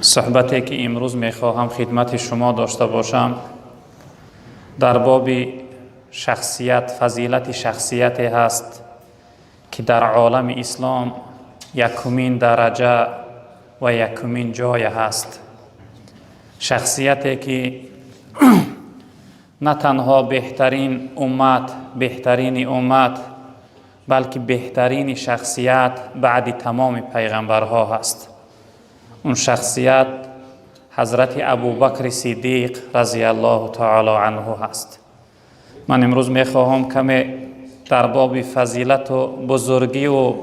صحبتی که امروز میخواهم خدمت شما داشته باشم در باب شخصیت، فضیلت شخصیتی هست که در عالم اسلام یکمین درجه و یکمین جای هست. شخصیتی که نه تنها بهترین امت بلکه بهترین شخصیت بعد تمام پیغمبرها هست. اون شخصیت حضرت ابوبکر صدیق رضی الله تعالی عنه هست. من امروز میخواهم کمی در باب فضیلت و بزرگی و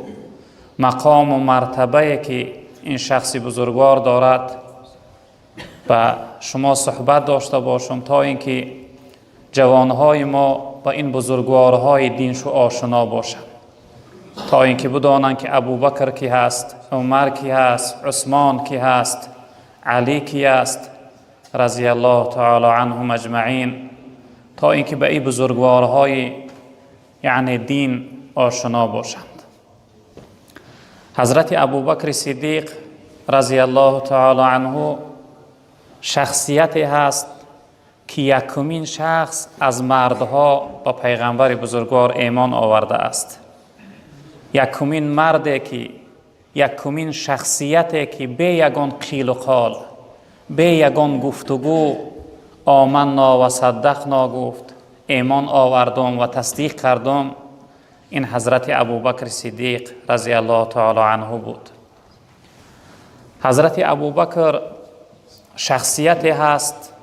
مقام و مرتبه که این شخص بزرگوار دارد و شما صحبت داشته باشم تا اینکه جوانهای ما با این بزرگوارهای دینشو آشنا باشند، تا اینکه بدانند که ابوبکر کی هست، عمر کی هست، عثمان کی هست، علی کی است رضی الله تعالی عنهم اجمعین، تا اینکه به این بزرگوارهای دین آشنا باشند. حضرت ابوبکر صدیق رضی الله تعالی عنه شخصیتی هست که یکمین شخص از مردها با پیغمبر بزرگوار ایمان آورده است. یکمین مردی که یکمین شخصیتی که به یگان قیل و قال، به یگان گفتگو آمنا و صدقنا گفت، ایمان آوردم و تصدیق کردم، این حضرت ابوبکر صدیق رضی الله تعالی عنه بود. حضرت ابوبکر شخصیتی هست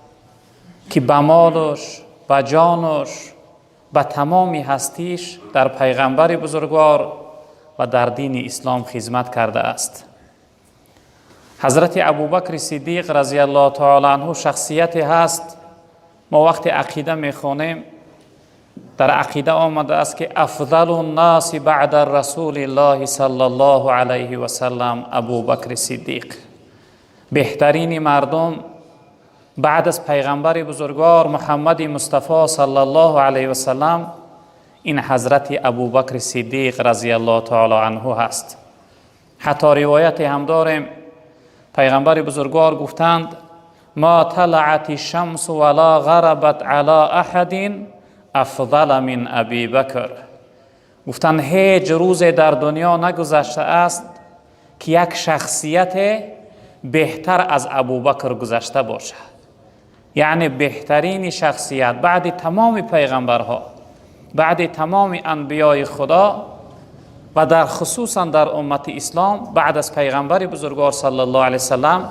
که به مالش، به جانش، به تمامی هستیش در پیغمبر بزرگوار و در دین اسلام خدمت کرده است. حضرت ابوبکر صدیق رضی الله تعالی عنه شخصیتی هست، ما وقت عقیده میخونیم در عقیده آمده است که افضل الناس بعد رسول الله صلی الله علیه و سلم ابوبکر صدیق، بهترین مردم بعد از پیغمبر بزرگوار محمد مصطفی صلی الله علیه و سلم این حضرت ابوبکر صدیق رضی الله تعالی عنه هست. حتی روایت هم داریم پیغمبر بزرگوار گفتند ما طلعت الشمس ولا غربت علی احد افضل من ابی بکر. گفتند هیچ روز در دنیا نگذشته است که یک شخصیت بهتر از ابوبکر گذشته باشه. یعنی بهترین شخصیت بعد تمام پیغمبرها، بعد تمام انبیای خدا و در خصوصا در امت اسلام بعد از پیغمبر بزرگوار صلی الله علیه وسلم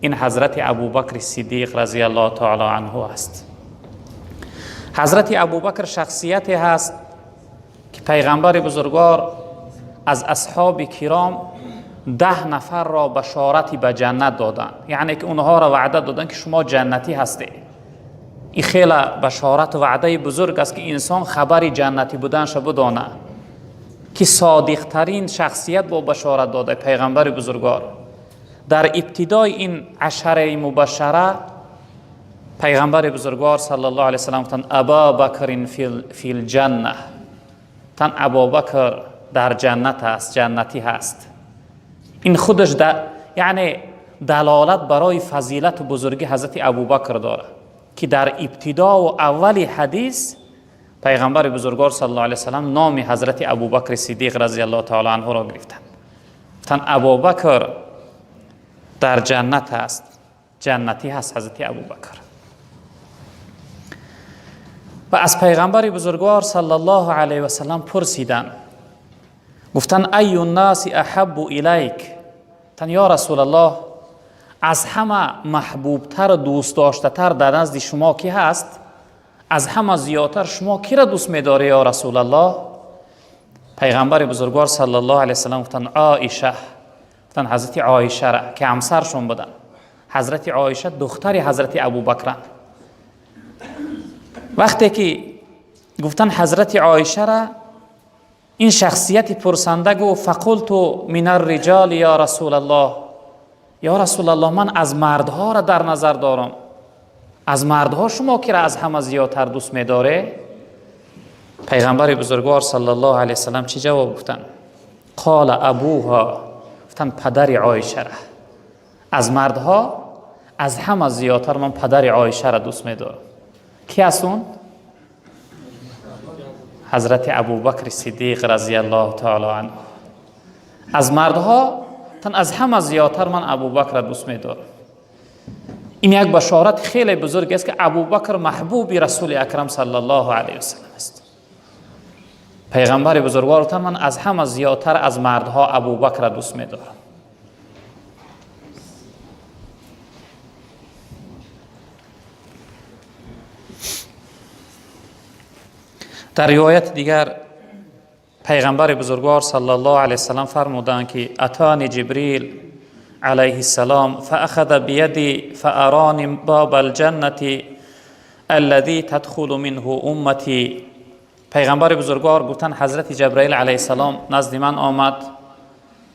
این حضرت ابوبکر صدیق رضی الله تعالی عنه است. حضرت ابوبکر شخصیتی هست که پیغمبر بزرگوار از اصحاب کرام 10 نفر را بشارتی به جنت دادن، یعنی که اونها را وعده دادن که شما جنتی هستی. این خیلی بشارت و وعده بزرگ است که انسان خبری جنتی بودنش بدانه که صادق ترین شخصیت با بشارت داده پیغمبر بزرگوار. در ابتدای این عشره مبشره پیغمبر بزرگوار صلی الله علیه وسلم گفتند ابابکر فی الجنه، تن ابوبکر در جنت است، جنتی هست. این خودش یعنی دلالت برای فضیلت و بزرگی حضرت ابوبکر داره که در ابتدا و اول حدیث پیغمبر بزرگوار صلی الله علیه وسلم نام حضرت ابوبکر صدیق رضی الله تعالی عنه را گرفتند. تن ابوبکر در جنت است، جنتی هست حضرت ابوبکر. و از پیغمبر بزرگوار صلی الله علیه و سلم پرسیدند، گفتند ای الناس احب الیک، تن یا رسول الله از همه محبوب تر و دوست داشته تر در نزد شما کی هست؟ از همه زیادتر شما کی را دوست می‌داری یا رسول الله؟ پیغمبر بزرگوار صلی الله علیه و سلم گفتند عایشه، گفتند حضرت عایشه را که همسرشون بودن. حضرت عایشه دختر حضرت ابوبکر. وقتی که گفتن حضرت عایشه را، این شخصیت پرسنده گفت فقلت من الرجال یا رسول الله، یا رسول الله من از مردها را در نظر دارم، از مردها شما کی را از همه زیادتر دوست می‌داره؟ پیغمبر بزرگوار صلی الله علیه وسلم چی جواب گفتن؟ قال ابوها، گفتن پدر عایشه را. از مردها از همه زیادتر من پدر عایشه را دوست می‌دارم. کی است اون؟ حضرت ابوبکر صدیق رضی الله تعالی عنه. از مردها تن از همه زیادتر من ابوبکر را دوست می‌دارم. این یک بشارت خیلی بزرگ است که ابوبکر محبوب رسول اکرم صلی الله علیه و سلم است. پیغمبر بزرگوار تن من از همه زیادتر از مردها ابوبکر را دوست می‌دارم. در روایت دیگر پیغمبر بزرگوار صلی الله علیه وسلم فرمودند که اتانی جبریل علیه السلام فاخذ بیدی فارانی باب الجنة الذي تدخل منه امتی. پیغمبر بزرگوار گفتند حضرت جبرائیل علیه السلام نزد من آمد،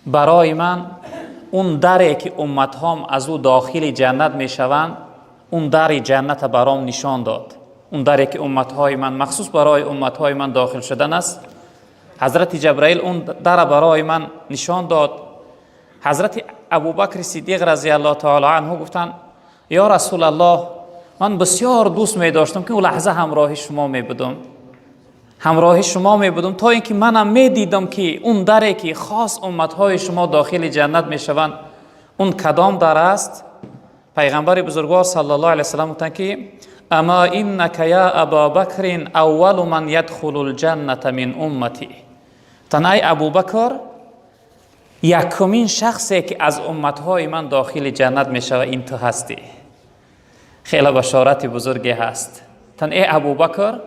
برای من اون دری که امتهام از او داخل جنت میشوند اون در جنت برام نشان داد. اون دری که امتهای من مخصوص برای امتهای من داخل شدن است، حضرت جبرائیل اون در برای من نشان داد. حضرت ابوبکر صدیق رضی الله تعالی عنه گفتند یا رسول الله، من بسیار دوست می داشتم که اون لحظه همراه شما می بودم، همراه شما می بودم تا اینکه منم می دیدم که اون دری که خاص امتهای شما داخل جنت می شوند اون کدام در است؟ پیغمبر بزرگوار صلی الله علیه و سلم گفتند که اما انک یا ابا بکر اول من یدخل الجنة من امتی. تن ای ابوبکر یکمین شخصی که از امتهای من داخل جنت می شود این تو هستی. خیلی بشارت بزرگی هست. تن ای ابوبکر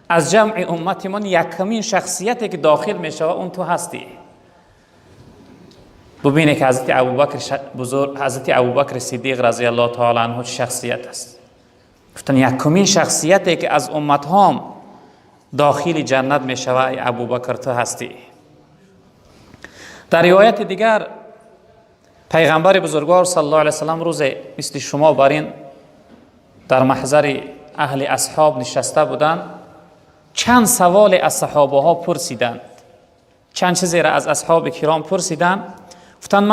از جمع امت من یکمین شخصیتی که داخل می شود اون تو هستی. ببینید که حضرت ابوبکر بزرگ، حضرت ابوبکر صدیق رضی الله تعالی عنه شخصیت است. گفتن یکمین شخصیتی که از امتهام داخل جنت می شود ابوبکر تو هستی. در روایت دیگر پیغمبر بزرگوار صلی الله علیه و سلم روز مثل شما برین در محضر اهل اصحاب نشسته بودند، چند سوال از صحابه ها پرسیدند، چند چیزی را از اصحاب کرام پرسیدند. گفتند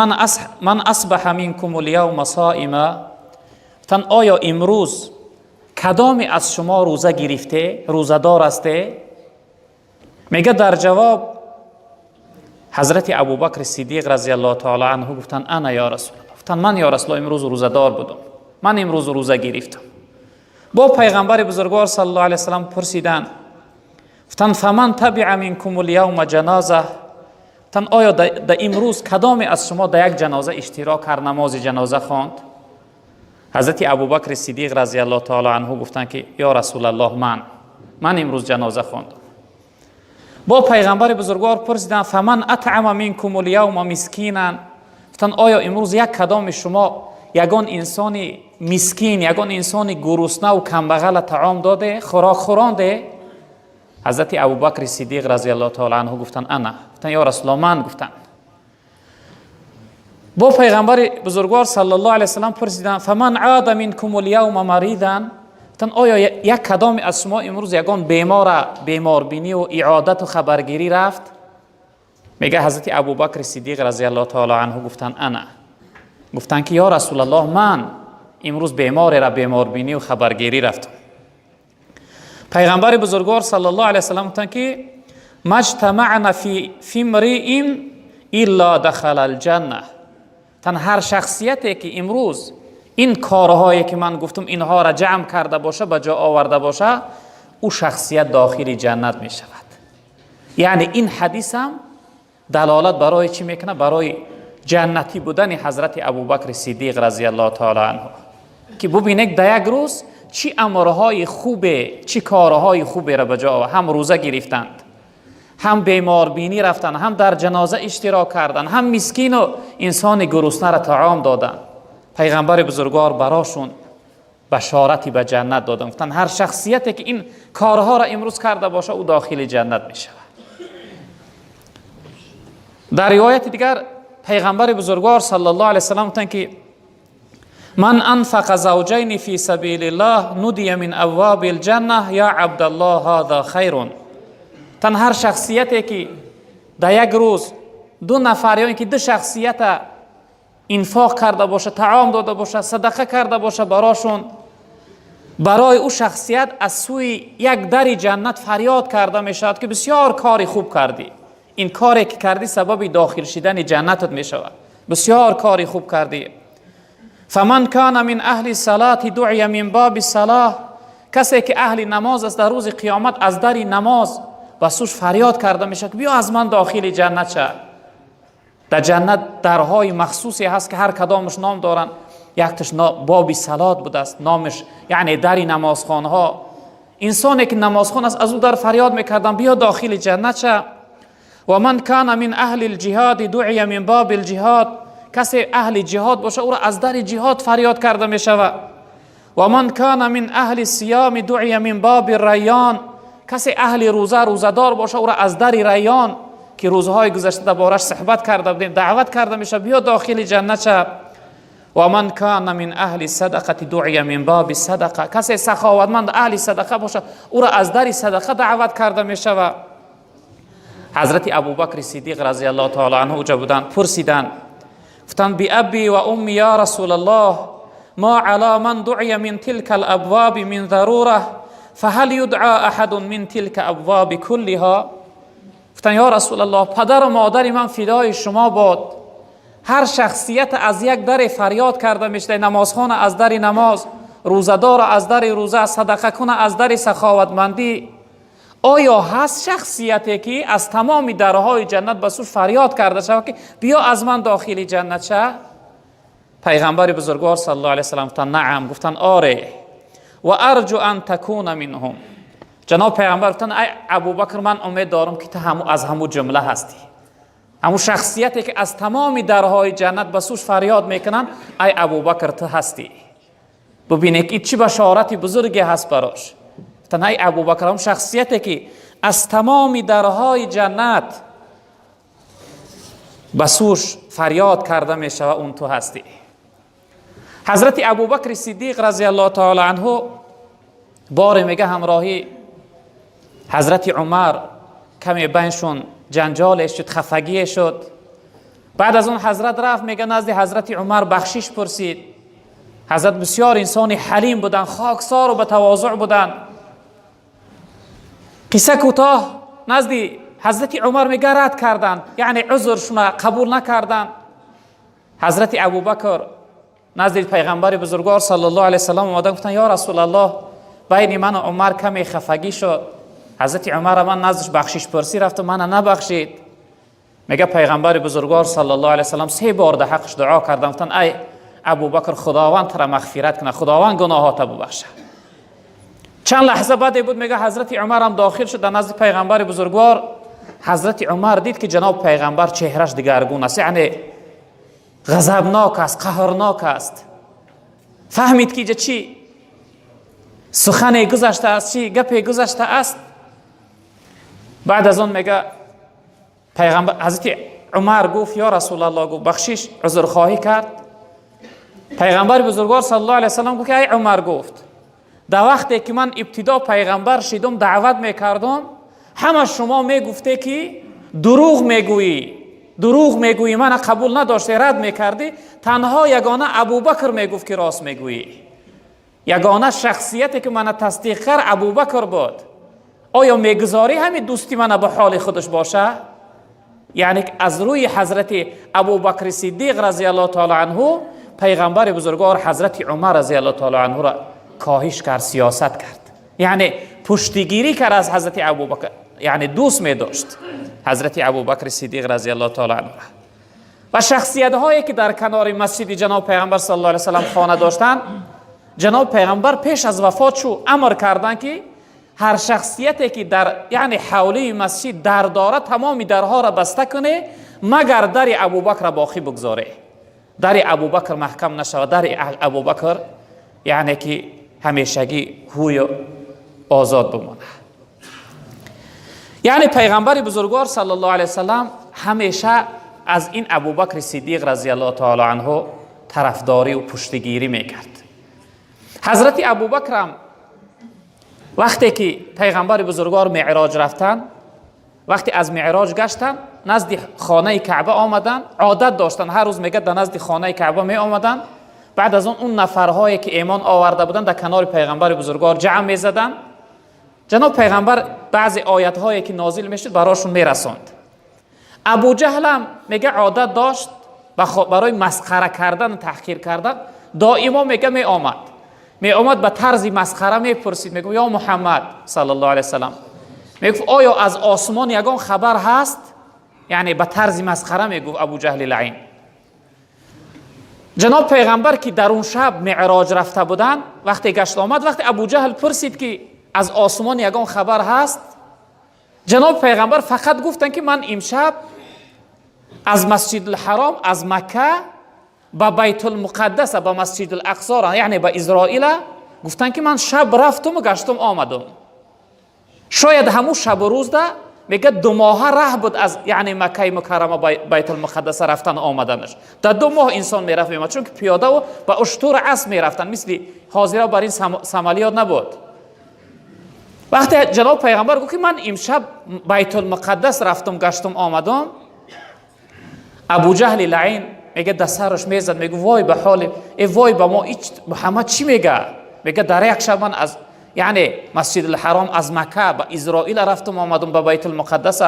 من اصبح منکم اليوم صائما. گفتند آیا امروز کدامی از شما روزه گرفته، روزه دار استه؟ میگه در جواب حضرت ابوبکر صدیق رضی الله تعالی عنه گفتند انا یا رسول الله. گفتند من یا رسول الله امروز روزه دار بودم، من امروز روزه گرفتم. با پیغمبر بزرگوار صلی الله علیه و سلم پرسیدند، گفتند فمن تبع منکم اليوم جنازه. گفتند آیا در امروز کدامی از شما در یک جنازه اشتراک کرد، نماز جنازه خواند؟ حضرت ابوبکر صدیق رضی الله تعالی عنه گفتند که یا رسول الله من امروز جنازه خواندم. با پیغمبر بزرگوار پرسیدند فمن اطعم منکم اليوم مسکینا. گفتند آیا امروز یک کدام شما یگان انسان مسکین، یگان انسان گرسنه و کمبغل طعام داده، خوراک خورانده؟ حضرت ابوبکر صدیق رضی الله تعالی عنه گفتند انا. گفتند یا رسول الله من. گفتند با پیغمبر بزرگوار صلی الله علیه و سلم پرسیدند فمن عاد منکم اليوم مریضا. گفتند آیا یک کدام از شما امروز یگان بیمار بینی و اعادت و خبرگیری رفت؟ میگه حضرت ابوبکر صدیق رضی الله تعالی عنه گفتند انا. گفتند که یا رسول الله من امروز بیمار بینی و خبرگیری رفتم. پیغمبر بزرگوار صلی الله علیه و سلم گفتند که مجتمعنا فی امرئ الا دخل الجنه. تن هر شخصیتی که امروز این کارهایی که من گفتم اینها را جمع کرده باشه، به جا آورده باشه، او شخصیت داخل جنت می شود. یعنی این حدیث هم دلالت برای چی میکنه؟ برای جنتی بودن حضرت ابوبکر صدیق رضی الله تعالی عنه، که ببینید در یک روز چی امرهای خوبه، چی کارهای خوبه را به جا آورد. هم روزه گرفتند، هم بیمار بینی رفتن، هم در جنازه اشتراک کردن، هم مسکین و انسان گرسنه را طعام دادن. پیغمبر بزرگوار براشون بشارتی به جنت دادن. گفتن هر شخصیتی که این کارها را امروز کرده باشه او داخل جنت می شود. در روایت دیگر پیغمبر بزرگوار صلی الله علیه و سلم گفتن که من انفق زوجین فی سبیل الله ندی من ابواب الجنه یا عبدالله هذا خیر. تن هر شخصیتی که در یک روز دو نفر یا اینکه دو شخصیت انفاق کرده باشه، طعام داده باشه، صدقه کرده باشه براشون، برای او شخصیت از سوی یک در جنت فریاد کرده می شود که بسیار کاری خوب کردی، این کاری که کردی سبب داخل شدن جنتت می شود، بسیار کاری خوب کردی. فمن کان من اهل الصلاة دعی من باب الصلاة، کسی که اهل نماز است در روز قیامت از در نماز و سوش فریاد کرده می شود که بیا از من داخل جنت شد. در جنت درهای مخصوصی هست که هر کدامش نام دارن، یکتش باب صلات بوده است، نامش یعنی در نمازخانه ها. انسانی که نمازخوان است از او در فریاد میکردن بیا داخل جنت شه. و من کان من اهل الجهاد دعی من باب الجهاد، کسی اهل جهاد باشه او را از در جهاد فریاد کرده می شود. و من کان من اهل الصیام دعی من باب الریان، کسی اهل روزدار باشه او را از در ریان که روزهای گذشته دربارش صحبت کرده بودیم دعوت کرده میشه بیا داخل جنت شه. و من کان من اهل صدقه دعی من باب صدقه، کسی سخاوتمند اهل صدقه باشه او را از در صدقه دعوت کرده می شود. حضرت ابوبکر صدیق رضی الله تعالی عنه اوجا بودن، پرسیدن گفتن بی ابی و امی یا رسول الله ما علی من دعی من تلك الابواب من ضروره فهل یدعى احد من تلك ابواب كلها. گفتن یا رسول الله پدر و مادر من فدای شما باد، هر شخصیت از یک در فریاد کرده میشه، نمازخوان از در نماز، روزدار از در روزه، صدقه کنه از در سخاوتمندی. آیا هست شخصیتی که از تمام درهای جنت به سوی فریاد کرده شود که بیا از من داخل جنت شه؟ پیغمبر بزرگوار صلی الله علیه و سلم گفتن نعم، گفتن آره و ارجو ان تکون منهم. جناب پیغمبر گفتن ای ابوبکر من امید دارم که تو از همون جمله هستی، همون شخصیتی که از تمام درهای جنت به سوش فریاد میکنن ای ابوبکر تو هستی. ببینید که چی بشارت بزرگی هست براش. گفتن ای ابوبکر هم شخصیتی که از تمام درهای جنت به سوش فریاد کرده میشه و اون تو هستی. حضرت ابوبکر صدیق رضی الله تعالی عنه بار میگه همراهی حضرت عمر کمی بینشون جنجال شد، خفگی شد. بعد از اون حضرت رفت میگه نزد حضرت عمر بخشش پرسید. حضرت بسیار انسان حلیم بودن، خاکسار و به تواضع بودن. قصه کوتاه نزد حضرت عمر میگه رد کردن، یعنی عذرشون قبول نکردن. حضرت ابوبکر نزد پیغمبر بزرگوار صلی الله علیه و سلم اومدن گفتن یا رسول الله بین من و عمر کمی خفگی شد. حضرت عمر من نزدش بخشش پرسی رفت و من نبخشید. میگه پیغمبر بزرگوار صلی الله علیه و سلم 3 بار در حقش دعا کردن، گفتن ای ابوبکر خداوند تو را مغفرت کنه، خداوند گناهات ببخشه. چند لحظه بعد بود میگه حضرت عمر هم داخل شد در نزد پیغمبر بزرگوار. حضرت عمر دید که جناب پیغمبر چهرش دگرگون است، یعنی غضبناک است، قهرناک است. فهمید که چی سخن گذشته است، چی گپ گذشته است. بعد از اون میگه پیغمبر حضرت عمر گفت یا رسول الله، گفت بخشش عذر خواهی کرد. پیغمبر بزرگوار صلی الله علیه و سلم گفت ای عمر، گفت در وقتی که من ابتدا پیغمبر شدم دعوت میکردم همه شما میگفته که دروغ میگویی من قبول نداشته، رد میکردی. تنها یگانه ابوبکر میگفت که راست میگویی. یگانه شخصیتی که من تصدیق کرد ابوبکر بود. آیا میگذاری همین دوستی من به حال خودش باشه؟ یعنی از روی حضرت ابوبکر صدیق رضی الله تعالی عنه پیغمبر بزرگوار حضرت عمر رضی الله تعالی عنه را کاهش کرد، سیاست کرد، یعنی پشتگیری کرد از حضرت ابوبکر، یعنی دوست می داشت حضرت ابوبکر صدیق رضی الله تعالی عنه. و شخصیت هایی که در کنار مسجد جناب پیغمبر صلی الله علیه و سلم خانه داشتند، جناب پیغمبر پیش از وفات شو امر کردند که هر شخصیتی که در یعنی حوله مسجد در داره تمام درها را بسته کنه مگر در ابوبکر باقی بگذاره، در ابوبکر محکم نشود، در ابوبکر یعنی که همیشگی هوی آزاد بمانه. یعنی پیغمبر بزرگوار صلی الله علیه وسلم همیشه از این ابوبکر صدیق رضی الله تعالی عنه طرفداری و پشتگیری میکرد. حضرت ابوبکر هم وقتی که پیغمبر بزرگوار معراج رفتن وقتی از معراج گشتن نزد خانه کعبه آمدن، عادت داشتن هر روز میگه در نزد خانه کعبه می آمدن. بعد از اون نفرهایی که ایمان آورده بودن در کنار پیغمبر بزرگوار جمع می زدن. جناب پیغمبر بعضی آیت هایی که نازل میشد براشون میرساند. ابو جهل هم میگه عادت داشت برای مسخره کردن و تحقیر کردن دائما میگه می آمد به طرز مسخره میپرسید، میگه یا محمد صلی الله علیه وسلم، میگه آیا از آسمان یگان خبر هست؟ یعنی به طرز مسخره میگفت ابو جهل لعین. جناب پیغمبر که در اون شب معراج رفته بودن وقتی گشت آمد، وقتی ابو جهل پرسید که از آسمان یگان خبر هست، جناب پیغمبر فقط گفتن که من امشب از مسجد الحرام از مکه به بیت المقدس به مسجد الاقصی یعنی به اسرائیل، گفتن که من شب رفتم و گشتم آمدم. شاید همون شب و روز ده میگه 2 ماه راه بود از یعنی مکه مکرمه بیت المقدس رفتن آمدنش. در 2 ماه انسان میرفت میامد، چون که پیاده و با اشتر اسب میرفتن، مثل حاضرا بر این سمالیات نبود. وقتی جناب پیغمبر گفت که من امشب بیت المقدس رفتم گشتم آمدم، ابو جهل لعین میگه در سرش میزد، میگه وای به حال وای به ما محمد چی میگه؟ میگه در یک شب من از یعنی مسجد الحرام از مکه به اسرائیل رفتم آمدم به بیت المقدس.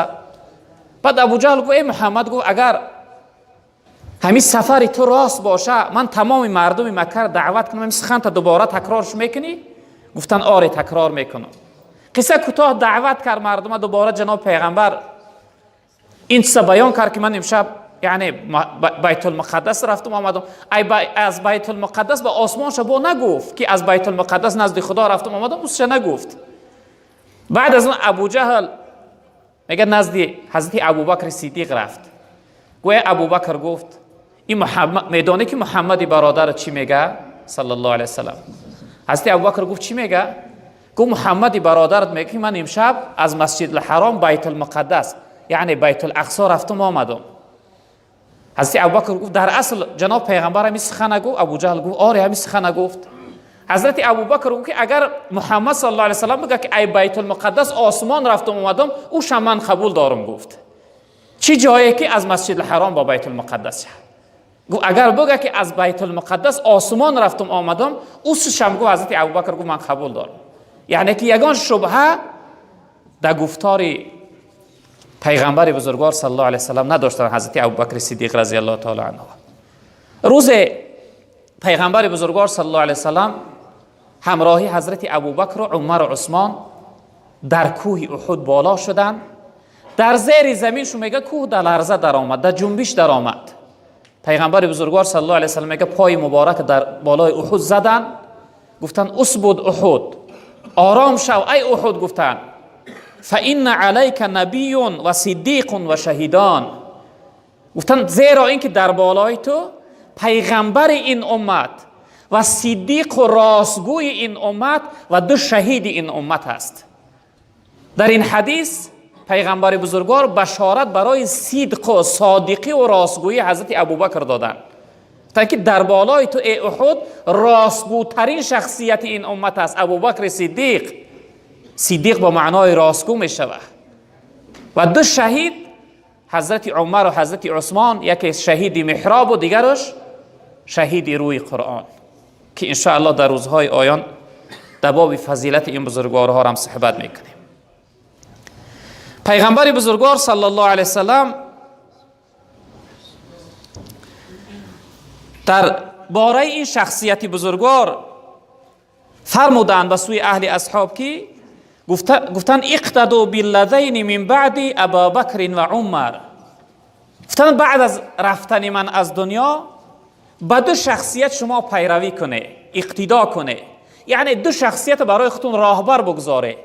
بعد ابو جهل گفت ای محمد، گفت اگر همین سفر تو راست باشه من تمام مردم مکه را دعوت کنم، این سخن تا دوباره تکرارش میکنی؟ گفتن آره تکرار میکنم. قصه کوتاه دعوت کرد مردم، دوباره جناب پیغمبر این چیز بیان کرد که من امشب یعنی بیت المقدس رفتم آمدم. از بیت المقدس به آسمان شبو نگفت که از بیت المقدس نزد خدا رفتم آمدم، اوش نگفت. بعد از اون ابو جهل میگه نزد حضرت ابوبکر صدیق رفت. گویا ابوبکر گفت این محمد میدونه که محمد برادر چی میگه صلی الله علیه وسلم. حضرت ابوبکر گفت چی میگه؟ گفت محمد برادرت میگه که من امشب از مسجد الحرام بیت المقدس یعنی بیت الاقصی رفتم آمدم. حضرت ابوبکر گفت در اصل جناب پیغمبر همین سخن گفت؟ ابو جهل گفت آره همین سخن گفت. حضرت ابوبکر گفت که اگر محمد صلی الله علیه وسلم بگه که ای بیت المقدس آسمان رفتم اومدم، او من قبول دارم. گفت چی جایی که از مسجد الحرام با بیت المقدس؟ گفت اگر بگه که از بیت المقدس آسمان رفتم آمدم، او گفت حضرت ابوبکر گفت من قبول دارم. یعنی که یگان شبهه در گفتار پیغمبر بزرگوار صلی الله علیه وسلم نداشتن حضرت ابوبکر صدیق رضی الله تعالی عنه. روز پیغمبر بزرگوار صلی الله علیه وسلم همراهی حضرت ابوبکر و عمر و عثمان در کوه احد بالا شدن. در زیر زمینشون میگه کوه در لرزه در آمد، در جنبش در آمد. پیغمبر بزرگوار صلی الله علیه وسلم میگه پای مبارک در بالای احد زدن، گفتن اسبد احد، آرام شو ای احد. گفتن فإن علیک نبی و صدیق و شهیدان. گفتن زیرا اینکه در بالای تو پیغمبر این امت و صدیق و راستگوی این امت و 2 شهید این امت است. در این حدیث پیغمبر بزرگوار بشارت برای صدق و صادقی و راستگویی حضرت ابوبکر دادن، تا که در بالای تو ای احد راستگوترین شخصیت این امت است ابوبکر صدیق. صدیق با معنای راستگو می شود. و 2 شهید حضرت عمر و حضرت عثمان، یکی شهید محراب و دیگرش شهید روی قرآن، که انشاءالله در روزهای آیان در باب فضیلت این بزرگوارها هم صحبت میکنیم. پیغمبر بزرگوار صلی الله علیه وسلم در باره این شخصیت بزرگوار فرمودند به سوی اهل اصحاب که گفتن اقتدوا بالذین من بعد ابابکر و عمر. گفتن بعد از رفتن من از دنیا به 2 شخصیت شما پیروی کنه، اقتدا کنه، یعنی 2 شخصیت برای خودتون راهبر بگذاره.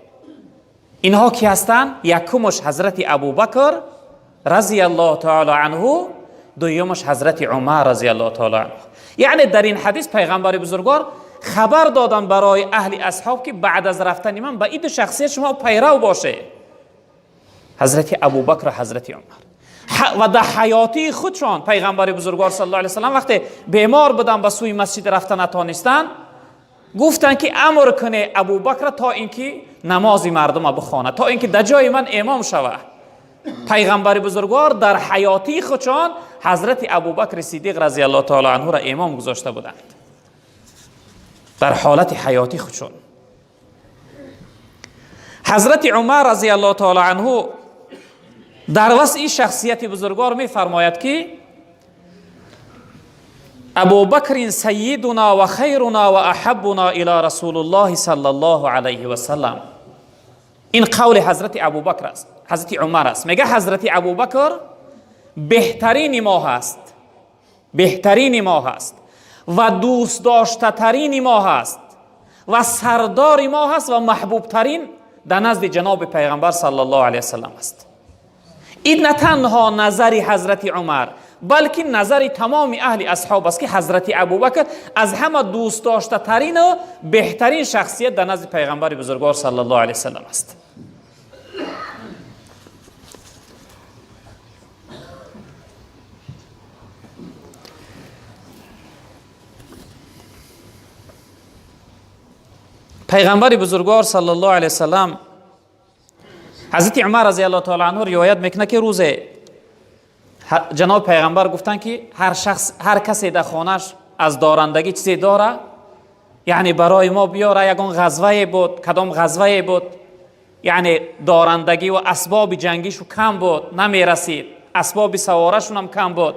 اینها کی هستن؟ یکمش حضرت ابوبکر رضی الله تعالی عنه، دویمش حضرت عمر رضی الله تعالی عنه. یعنی در این حدیث پیغمبر بزرگوار خبر دادن برای اهل اصحاب که بعد از رفتن من به این 2 شخصیت شما پیرو باشه، حضرت ابوبکر و حضرت عمر. و در حیاتی خودشان پیغمبر بزرگوار صلی الله علیه وسلم وقتی بیمار بودن به سوی مسجد رفتن نتانستن، گفتن که امر کنه ابوبکر تا اینکه نماز مردم بخونه، تا اینکه در جای من امام شوه. پیغمبر بزرگوار در حیاتی خودشان حضرت ابوبکر صدیق رضی الله تعالی عنه را امام گذاشته بودند، در حالت حیاتی خودشان. حضرت عمر رضی الله تعالی عنه در وصف این شخصیت بزرگوار می فرماید که ابوبکر سیدنا و خیرنا و احبنا الى رسول الله صلی الله علیه و سلم. این قول حضرت ابوبکر است، حضرت عمر است. میگه حضرت ابوبکر بهترین ما هست، بهترین ما هست و دوست داشته ترین ما هست و سردار ما هست و محبوب ترین در نزد جناب پیغمبر صلی الله علیه و سلم است. این نه تنها نظر حضرت عمر بلکه نظر تمام اهل اصحاب است که حضرت ابوبکر از همه دوست داشته ترین و بهترین شخصیت در نزد پیغمبر بزرگوار صلی الله علیه و سلم است. پیغمبر بزرگوار صلی الله علیه و سلم، حضرت عمر رضی الله تعالی عنه روایت میکنه که روز جناب پیغمبر گفتن که هر کسی در خانهش از دارندگی چیزی داره، یعنی برای ما بیاره. یگان غزوه بود، کدام غزوه بود، یعنی دارندگی و اسباب جنگیشو کم بود، نمیرسید، اسباب سوارشون هم کم بود.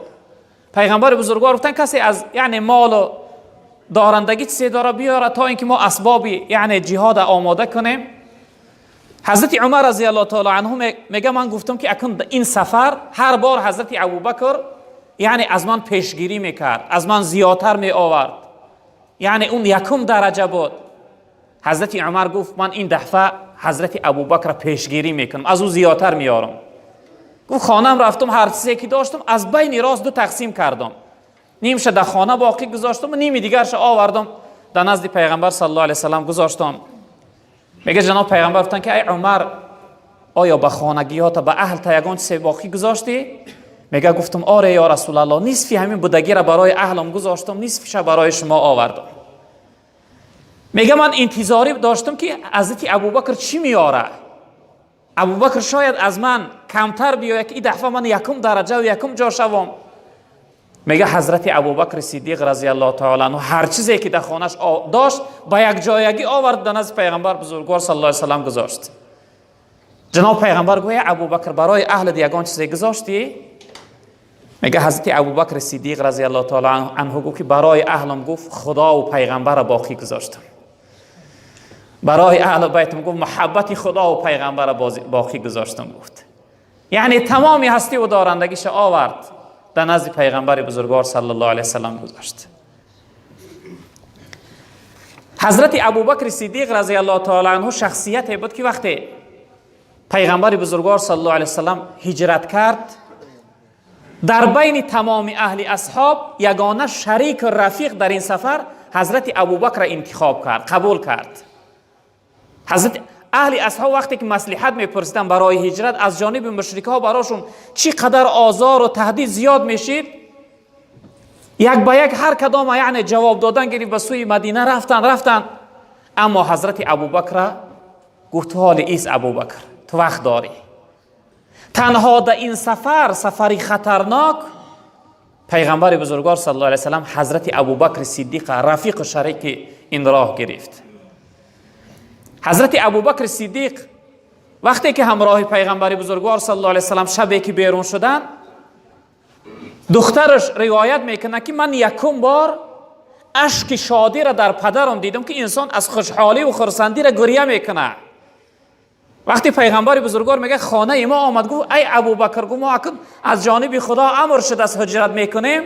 پیغمبر بزرگوار گفتن کسی از یعنی مال و دارندگی چیزی داره بیاره تا اینکه ما اسبابی یعنی جهاد آماده کنیم. حضرت عمر رضی الله تعالی عنه میگه من گفتم که اکنون این سفر هر بار حضرت ابوبکر یعنی از من پیشگیری میکرد، از من زیادتر می آورد، یعنی اون یکم درجه بود. حضرت عمر گفت من این دفعه حضرت ابوبکر پیشگیری میکنم، از او زیادتر میارم. گفت خانم رفتم، هر چیزی که داشتم از بین راست دو تقسیم کردم، نیمش در خانه باقی گذاشتم و نیمی دیگرش آوردم در نزد پیغمبر صلی الله علیه و سلم گذاشتم. میگه جناب پیغمبر گفتن که ای عمر آیا به خانگیات به اهل تا یگان چیز باقی گذاشتی؟ میگه گفتم آره یا رسول الله، نصفی همین بودگی را برای اهلم گذاشتم، نصفش برای شما آوردم. میگه من انتظاری داشتم که حضرت ابوبکر چی میاره، ابوبکر شاید از من کمتر بیاید که این دفعه من یکم درجه و یکم جا شوم. میگه حضرت ابوبکر صدیق رضی الله تعالی عنه هر چیزی که در خانه‌اش داشت با یک جایگی آورد در نزد پیغمبر بزرگوار صلی الله علیه و سلم گذاشت. جناب پیغمبر گویا ابوبکر برای اهل یگان چیزی گذاشتی؟ میگه حضرت ابوبکر صدیق رضی الله تعالی عنه گفت که برای اهلم گفت خدا و پیغمبر باقی گذاشتم. برای اهل بیتم گفت محبت خدا و پیغمبر باقی گذاشتم. گفت یعنی تمامی هستی و دارندگیش آورد در نزد پیغمبر بزرگوار صلی الله علیه و سلم گذاشت. حضرت ابوبکر صدیق رضی الله تعالی عنه شخصیتی بود که وقتی پیغمبر بزرگوار صلی الله علیه و سلم هجرت کرد، در بین تمام اهل اصحاب یگانه شریک و رفیق در این سفر حضرت ابوبکر انتخاب کرد، قبول کرد. حضرت اهل اصحاب وقتی که مصلحت میپرسیدن برای هجرت از جانب مشرک ها براشون چی قدر آزار و تهدید زیاد میشید، یک به یک هر کدام یعنی جواب دادن گرفت، به سوی مدینه رفتن. اما حضرت ابوبکر گفت حال ایست ابوبکر، تو وقت داری. تنها در این سفری خطرناک پیغمبر بزرگوار صلی الله علیه و سلم حضرت ابوبکر صدیق رفیق و شریک این راه گرفت. حضرت ابوبکر صدیق وقتی که همراه پیغمبر بزرگوار صلی الله علیه و سلم شبی که بیرون شدن، دخترش روایت میکنه که من یکم بار اشک شادی را در پدرم دیدم که انسان از خوشحالی و خرسندی را گریه میکنه. وقتی پیغمبر بزرگوار میگه خانه ما آمد، گفت ای ابوبکر، گفت ما از جانب خدا امر شده از هجرت میکنیم.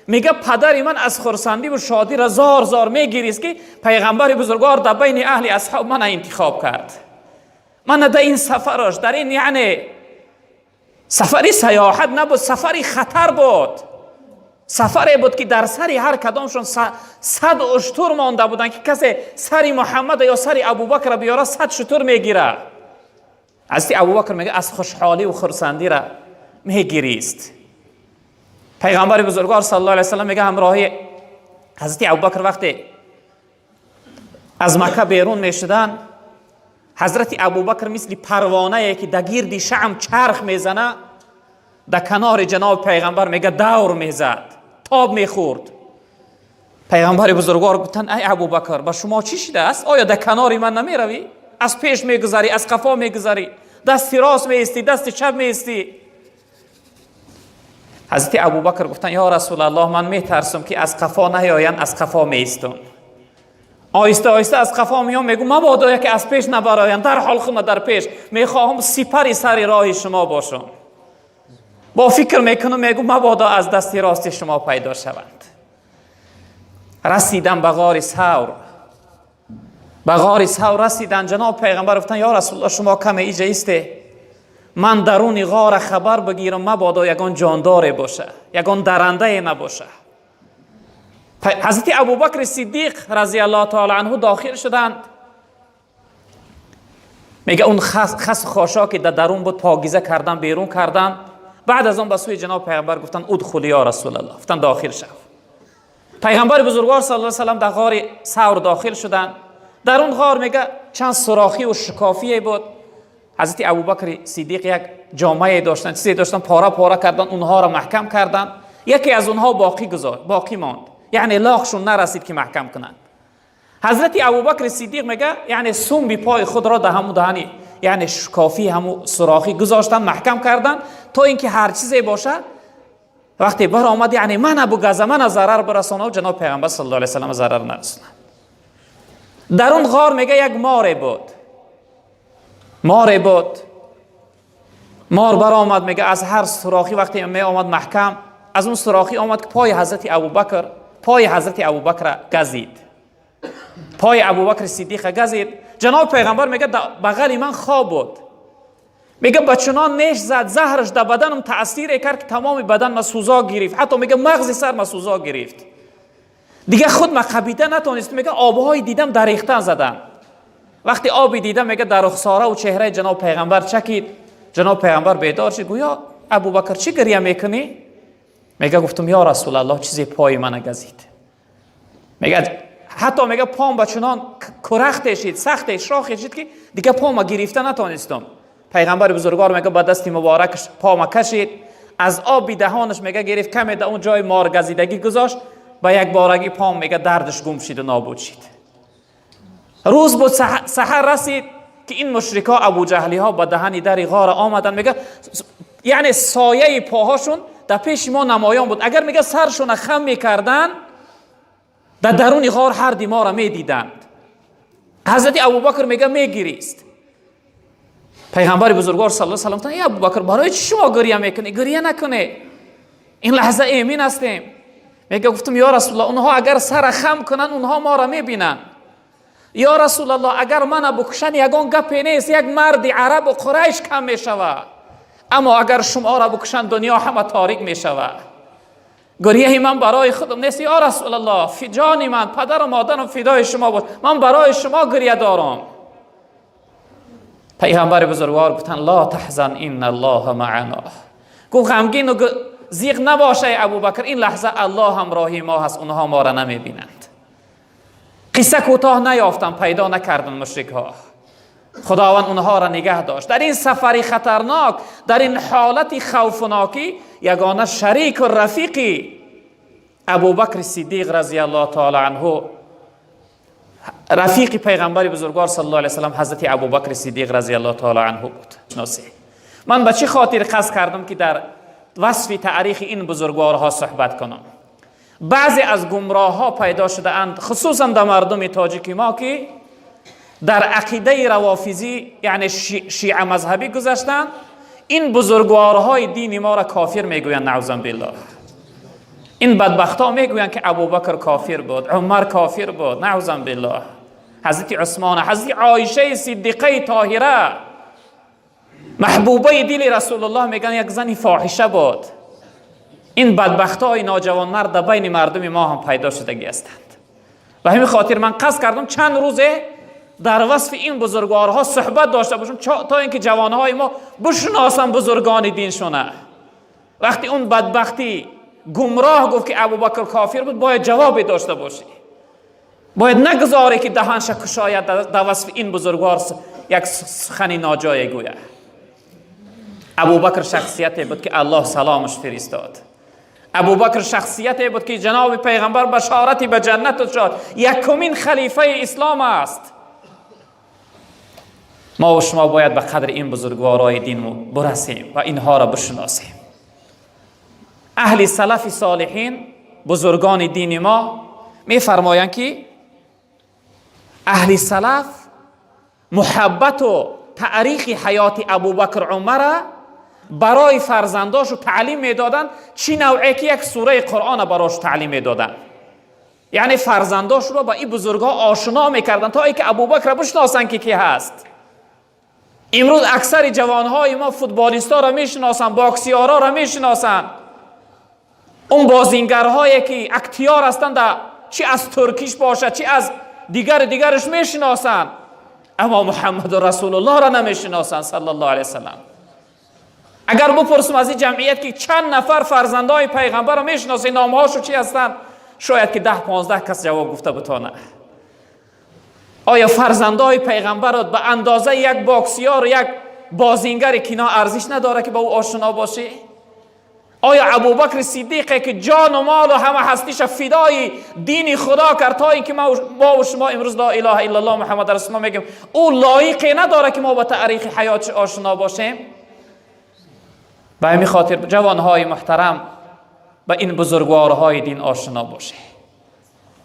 میگه پدر من از خرسندی و شادی را زار زار میگیریست که پیغمبر بزرگوار در بین اهل اصحاب من انتخاب کرد. من در این سفرش، در این یعنی سفری سیاحت نبود، سفری خطر بود. سفری بود که در سری هر کدامشون 100 اشتر مانده بودن که کسی سری محمد یا سری ابوبکر بیاره 100 شتر میگیره. حضرت ابوبکر میگه از خوشحالی و خرسندی را میگیریست. پیغمبر بزرگوار صلی الله علیه و سلم میگه همراهی حضرت ابوبکر وقتی از مکه بیرون میشدن، حضرت ابوبکر مثل پروانه که در گیردی شمع چرخ میزنه، در کنار جناب پیغمبر میگه دور میزد، تاب میخورد. پیغمبر بزرگوار گفتن ای ابوبکر با شما چی شده است؟ آیا در کنار من نمیروی؟ از پیش میگذاری، از قفا میگذاری، دست راست میستی، دست چپ میستی. حضرت ابوبکر گفتن یا رسول الله من میترسم که از قفا نیاین، از قفا میستم. آیسته آیسته از قفا میام، میگم مبادا که از پیش نبراین، در حال خودم در پیش میخواهم سپری سر راه شما باشم. با فکر میکنم میگم مبادا از دست راست شما پیدا شوند. رسیدن به غار ثور. به غار ثور رسیدن، جناب پیغمبر گفتن یا رسول الله شما کم ایجا ایسته، من درون غار خبر بگیرم مبادا یگان جاندار باشه، یگان درنده نباشه. حضرت ابوبکر صدیق رضی الله تعالی عنه داخل شدند. میگه اون خس خاشاکی در درون بود پاکیزه کردن، بیرون کردن. بعد از اون به سوی جناب پیغمبر گفتن ادخل یا رسول الله، گفتن داخل شو. پیغمبر بزرگوار صلی الله علیه و سلم در غار ثور داخل شدند. در اون غار میگه چند سوراخی و شکافی بود. حضرت ابوبکر صدیق یک جامعه داشتن، چیزی داشتن، پاره پاره کردن، اونها را محکم کردن. یکی از اونها باقی ماند، یعنی لاخشون نرسید که محکم کنند. حضرت ابوبکر صدیق میگه یعنی سوم بی پای خود را در همون دهنی، یعنی شکافی همون سوراخی گذاشتن، محکم کردن تا اینکه هر چیزی باشه وقتی بر آمد یعنی من ابو گزه من ضرر برسانه و جناب پیغمبر صلی الله علیه و سلم ضرر نرسونه. در اون غار میگه یک مار بود. مار بر آمد، میگه از هر سوراخی وقتی می آمد محکم، از اون سوراخی آمد که پای حضرت ابوبکر گزید. پای ابوبکر صدیق گزید. جناب پیغمبر میگه بغل من خواب بود، میگه بچنان نیش زد، زهرش در بدنم تأثیر کرد که تمام بدن ما سوزا گرفت، حتی میگه مغز سر ما سوزا گرفت، دیگه خود ما قبیده نتونست. میگه آبهای دیدم در ریختن زدن. وقتی آبی دیدم میگه در رخساره و چهره جناب پیغمبر چکید. جناب پیغمبر بیدار شد، گویا ابوبکر چی گریه میکنی؟ میگه گفتم یا رسول الله چیزی پای من گزید. میگه حتی میگه پام بچنان کرخته شد، سخته شاخه شد که دیگه پام گرفته نتونستم. پیغمبر بزرگوار میگه با دست مبارکش پام کشید، از آب دهانش میگه گرفت، کمی در اون جای مار گزیدگی گذاشت، با یک بارگی پام میگه دردش گم شد و نابود شد. روز بود، سحر رسید که این مشرکا ابو جهلی ها با دهنی در غار آمدن. میگه یعنی سایه پاهاشون در پیش ما نمایان بود. اگر میگه سرشون خم میکردن در درون غار هر دی ما را میدیدند. حضرت ابوبکر میگه میگریست. پیغمبر بزرگوار صلی الله علیه و سلم ای ابوبکر برای چی شما گریه میکنی؟ گریه نکنه، این لحظه ایمن هستیم. میگه گفتم یا رسول الله اونها اگر سر خم کنن اونها ما را میبینن. یا رسول الله اگر من بکشن یگان گپی نیست، یک مرد عرب و قریش کم میشود، اما اگر شما را بکشن دنیا همه تاریک میشود. گریه من برای خودم نیست یا رسول الله، جان من، پدر و مادرم فدای شما بود، من برای شما گریه دارم. پیغمبر بزرگوار گفتن لا تحزن ان الله معنا. گفت غمگین و زیغ نباشه ابوبکر، این لحظه الله همراهی ما هست، اونها ما را نمیبینند. قصه کوتاه نیافتن، پیدا نکردن مشرک ها. خداوند اونها را نگه داشت. در این سفری خطرناک، در این حالت خوفناکی، یگانه شریک و رفیقی ابوبکر صدیق رضی الله تعالی عنه، رفیق پیغمبر بزرگوار صلی الله علیه و سلم حضرت ابوبکر صدیق رضی الله تعالی عنه بود. من به چه خاطر قصد کردم که در وصف تاریخ این بزرگوارها صحبت کنم؟ بعضی از گمراه ها پیدا شده اند، خصوصا در مردم تاجیکی ما، که در عقیده روافضی یعنی شیعه مذهبی گذاشتند. این بزرگوارهای دین ما را کافر میگویند، نعوذ بالله. این بدبختا میگویند که ابوبکر کافر بود، عمر کافر بود، نعوذ بالله. حضرت عثمان، حضرت عایشه صدیقه طاهره، محبوبه دل رسول الله، میگن یک زنی فاحشه بود. این بدبختای نوجوان مرد در بین مردم ما هم پیدا شدگی هستند. و همین خاطر من قصد کردم چند روزه در وصف این بزرگوارها صحبت داشته باشم تا اینکه جوانهای ما بشناسن بزرگان دینشونه. وقتی اون بدبختی گمراه گفت که ابوبکر کافر بود، باید جواب داشته باشی، باید نگذاری که دهانش کشاید در وصف این بزرگوار یک سخن ناجای گویه. ابوبکر شخصیتی بود که الله سلامش فرستاد. ابوبکر شخصیتی بود که جناب پیغمبر بشارتی به جنت داد. یکمین خلیفه اسلام است. ما و شما باید به قدر این بزرگوارای دین برسیم و اینها را بشناسیم. اهل سلف صالحین، بزرگان دین ما، میفرمایند که اهل سلف محبت و تاریخ حیات ابوبکر عمر برای فرزنداشو تعلیم میدادن، چی نوعی که یک سوره قرآن براش تعلیم میدادن. یعنی فرزنداش رو با این بزرگا آشنا میکردن تا اینکه ابوبکر بشناسن که کی هست. امروز اکثر جوانهای ما فوتبالیستا را میشناسن، باکسیارا را میشناسن، اون بازیگرهایی که اکتیار هستند چی از ترکیش باشه چی از دیگرش میشناسن، اما محمد رسول الله را نمیشناسن صلی الله علیه وسلم. اگر بپرسم از این جمعیت که چند نفر فرزندای پیغمبر را میشناسه، نامهاشو چی هستن، شاید که 10-15 کس جواب گفته بتونه. آیا فرزندای پیغمبر را به اندازه یک باکسیار و یک بازیگر کینا ارزش نداره که با او آشنا باشه؟ آیا ابوبکر صدیقی که جان و مال و همه هستیش فدای دین خدا کرد تا اینکه ما و شما امروز لا اله الا الله محمد رسول الله میگیم، او لایقی نداره که ما با تاریخ حیاتش آشنا باشیم؟ به همین خاطر جوانهای محترم به این بزرگوارهای دین آشنا باشه.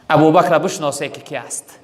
ابوبکر بشناسه که کی است.